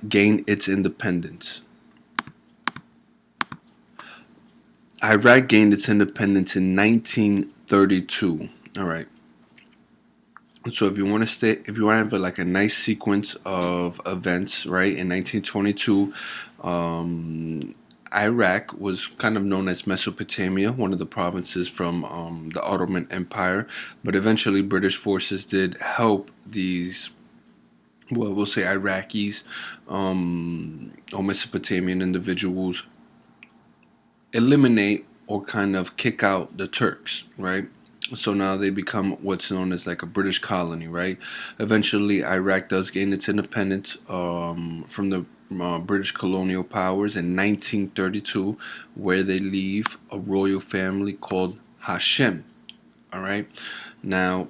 gained its independence? Iraq gained its independence in 1932. All right. So if you want to if you want to have like a nice sequence of events, right? In 1922, Iraq was kind of known as Mesopotamia, one of the provinces from the Ottoman Empire. But eventually, British forces did help these, well, we'll say Iraqis, or Mesopotamian individuals eliminate or kind of kick out the Turks, right? So now they become what's known as like a British colony, right? Eventually, Iraq does gain its independence from the British colonial powers in 1932, where they leave a royal family called Hashem. All right. Now,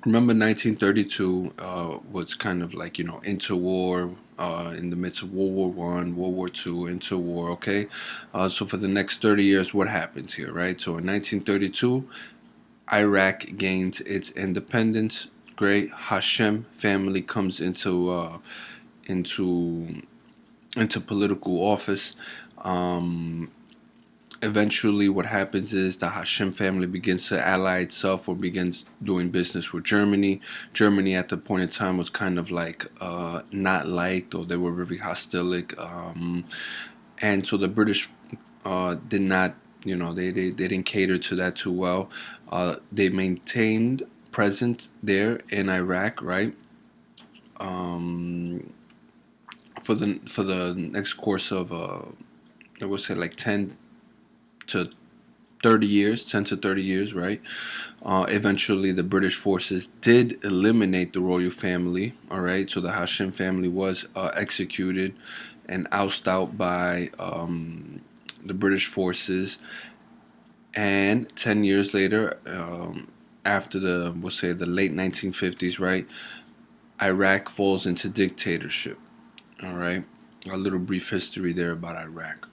remember 1932 was kind of like, interwar, in the midst of World War I, World War II, interwar. Okay, so for the next 30 years, what happens here, right? So in 1932, Iraq gains its independence. Great. Hashem family comes into into political office. Um, Eventually, what happens is the Hashem family begins to ally itself, or begins doing business with Germany. Germany at the point in time was kind of like not liked, or they were very hostilic. And so the British did not, they didn't cater to that too well. They maintained presence there in Iraq, right? Um, for the next course of I would say like 10 to 30 years, 10 to 30 years, right? Eventually, the British forces did eliminate the royal family, all right? So the Hashim family was executed and ousted out by the British forces. And 10 years later, after we'll say the late 1950s, right? Iraq falls into dictatorship, all right? A little brief history there about Iraq.